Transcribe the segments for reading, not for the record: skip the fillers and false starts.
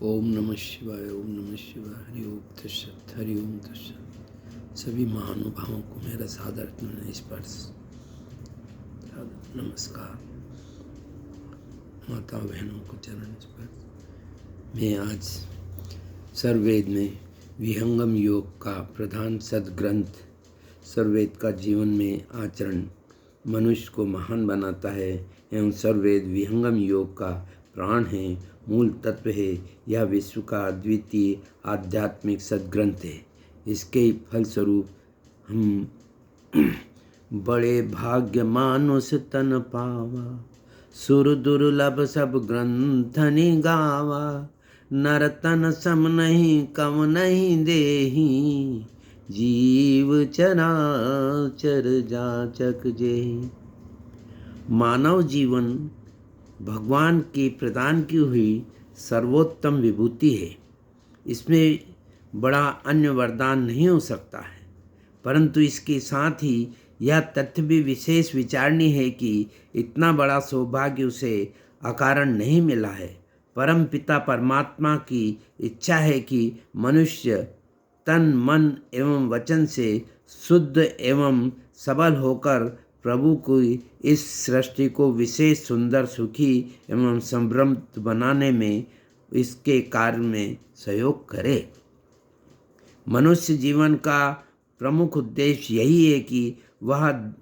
ओम नमः शिवाय, ओम नमः शिवाय। हरि ओम तत्सत, हरि ओम तत्सत। सभी महानुभावों को मेरा सादर स्पर्श, नमस्कार। माता बहनों को चरण स्पर्श। मैं आज सर्ववेद में विहंगम योग का प्रधान सद्ग्रंथ सर्ववेद का जीवन में आचरण मनुष्य को महान बनाता है एवं सर्ववेद विहंगम योग का प्राण है, मूल तत्व है। यह विश्व का अद्वितीय आध्यात्मिक सद्ग्रंथ है। इसके फलस्वरूप हम बड़े भाग्य मानुष तन पावा, सुर दुर्लभ सब ग्रंथ निगावा। नर तन सम नहीं कम नहीं देही, जीव चराचर जाचक जेहि। मानव जीवन भगवान की प्रदान की हुई सर्वोत्तम विभूति है। इसमें बड़ा अन्य वरदान नहीं हो सकता है, परंतु इसके साथ ही यह तथ्य भी विशेष विचारणीय है कि इतना बड़ा सौभाग्य उसे अकारण नहीं मिला है। परम पिता परमात्मा की इच्छा है कि मनुष्य तन मन एवं वचन से शुद्ध एवं सबल होकर प्रभु को इस सृष्टि को विशेष सुंदर, सुखी एवं समृद्ध बनाने में इसके कार्य में सहयोग करे। मनुष्य जीवन का प्रमुख उद्देश्य यही है कि वह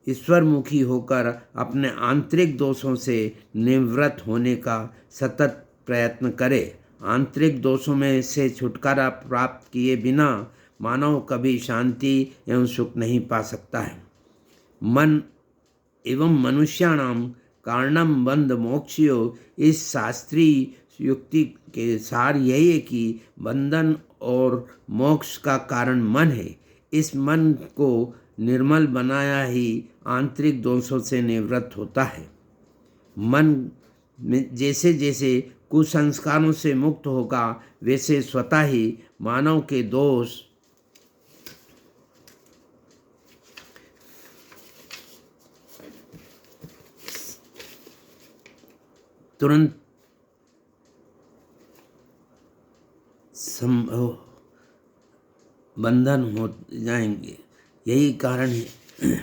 ईश्वरमुखी होकर अपने आंतरिक दोषों से निवृत्त होने का सतत प्रयत्न करे। आंतरिक दोषों में से छुटकारा प्राप्त किए बिना मानव कभी शांति एवं सुख नहीं पा सकता है। मन एवं मनुष्याणाम कारणम बंध मोक्षयो, इस शास्त्रीय युक्ति के सार यही है कि बंधन और मोक्ष का कारण मन है। इस मन को निर्मल बनाया ही आंतरिक दोषों से निवृत्त होता है। मन में जैसे जैसे कुसंस्कारों से मुक्त होगा, वैसे स्वतः ही मानव के दोष तुरंत संभव बंधन हो जाएंगे। यही कारण है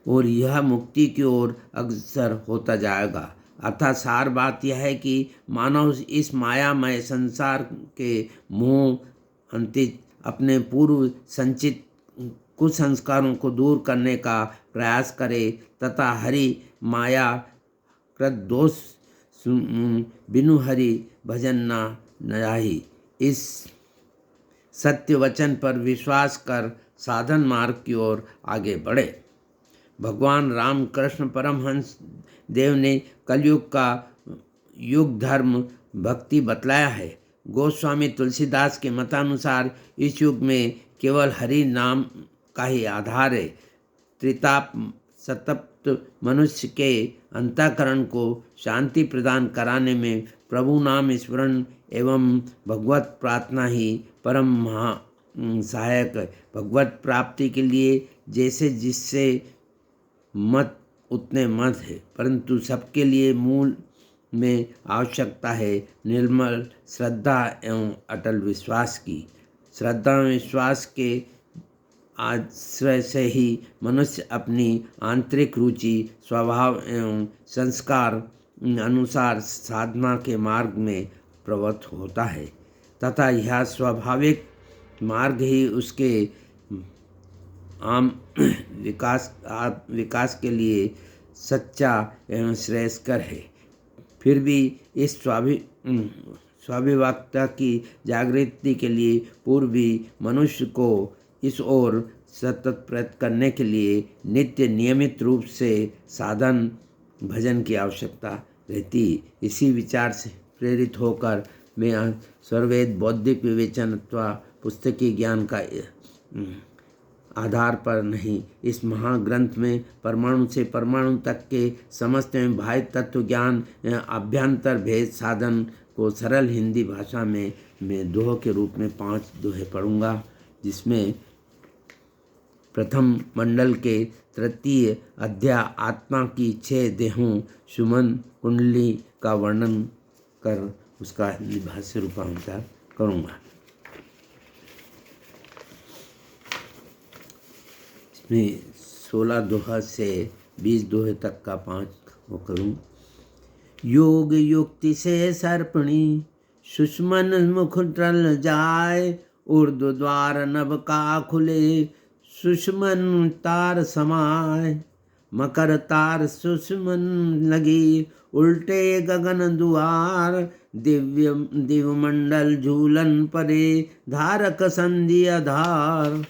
और यह मुक्ति की ओर अग्रसर होता जाएगा। अर्थात सार बात यह है कि मानव इस मायामय संसार के मोह अंतित अपने पूर्व संचित कुछ संस्कारों को दूर करने का प्रयास करे तथा हरि माया कृत दोष बिनु हरि भजन न जाहि। इस सत्य वचन पर विश्वास कर साधन मार्ग की ओर आगे बढ़े। भगवान राम कृष्ण परमहंस देव ने कलयुग का युग धर्म भक्ति बतलाया है। गोस्वामी तुलसीदास के मतानुसार इस युग में केवल हरि नाम का ही आधार है। त्रिताप सतप्त मनुष्य के अंतःकरण को शांति प्रदान कराने में प्रभु नाम स्मरण एवं भगवत प्रार्थना ही परम महा सहायक है। भगवत प्राप्ति के लिए जैसे जिससे मत उतने मत है, परंतु सबके लिए मूल में आवश्यकता है निर्मल श्रद्धा एवं अटल विश्वास की। श्रद्धा एवं विश्वास के आश्रय से ही मनुष्य अपनी आंतरिक रुचि, स्वभाव एवं संस्कार अनुसार साधना के मार्ग में प्रवृत्त होता है तथा यह स्वाभाविक मार्ग ही उसके आम विकास के लिए सच्चा एवं श्रेयस्कर है। फिर भी इस स्वाभिवाक्ता की जागृति के लिए पूर्वी मनुष्य को इस ओर सतत प्रयत्न करने के लिए नित्य नियमित रूप से साधन भजन की आवश्यकता रहती। इसी विचार से प्रेरित होकर मैं सर्ववेद बौद्धिक विवेचन अथवा पुस्तकीय ज्ञान का आधार पर नहीं, इस महाग्रंथ में परमाणु से परमाणु तक के समस्त एवं बाह्य तत्व ज्ञान अभ्यंतर भेद साधन को सरल हिंदी भाषा में मैं दोहे के रूप में 5 दोहे पढ़ूंगा, जिसमें प्रथम मंडल के तृतीय अध्याय आत्मा की 6 देहों सुमन कुंडली का वर्णन कर उसका हिंदी भाष्य रूपांतर करूँगा। इसमें 16 दोहा से 20 दोहे तक का 5 वो करूँ। योग युक्ति से सर्पणी सुषमन मुख टल जाए, ऊर्ध्व द्वार नभ का खुले सुषमन तार समाए। मकर तार सुषमन लगी उल्टे गगन दुआर, दिव्य मंडल झूलन परे धारक संधि आधार।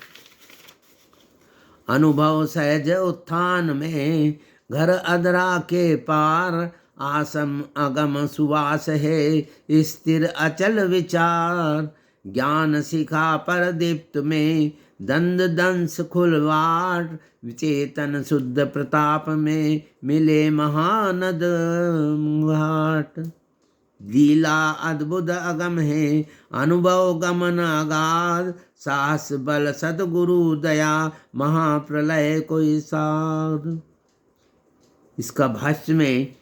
अनुभव सहज उत्थान में घर अधरा के पार, आसम अगम सुवास है स्थिर अचल विचार। ज्ञान शिखा पर दीप्त में दंड दंश खुलवाट, चेतन शुद्ध प्रताप में मिले महानद घाट। लीला अद्भुत अगम है अनुभव गमन अगाध, साहस बल सद्गुरु दया महाप्रलय कोई साध। इसका भाष्य में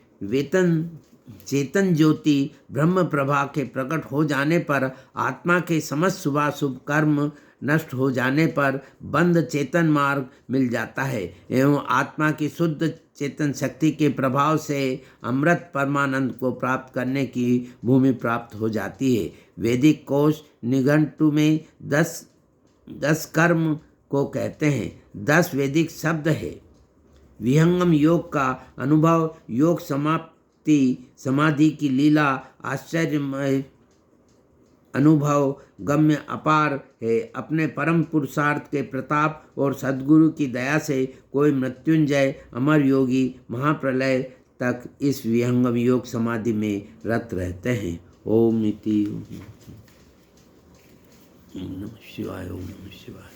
चेतन ज्योति ब्रह्म प्रभा के प्रकट हो जाने पर, आत्मा के समस्त शुभाशुभ कर्म नष्ट हो जाने पर बंद चेतन मार्ग मिल जाता है एवं आत्मा की शुद्ध चेतन शक्ति के प्रभाव से अमृत परमानंद को प्राप्त करने की भूमि प्राप्त हो जाती है। वैदिक कोश निघंटु में 10 कर्म को कहते हैं। 10 वैदिक शब्द है। विहंगम योग का अनुभव, योग समाधि की लीला आश्चर्यमय अनुभव गम्य अपार है। अपने परम पुरुषार्थ के प्रताप और सद्गुरु की दया से कोई मृत्युंजय अमर योगी महाप्रलय तक इस विहंगम योग समाधि में रत रहते हैं। ओम इति ओम नमः शिवाय, ओम नमः शिवाय।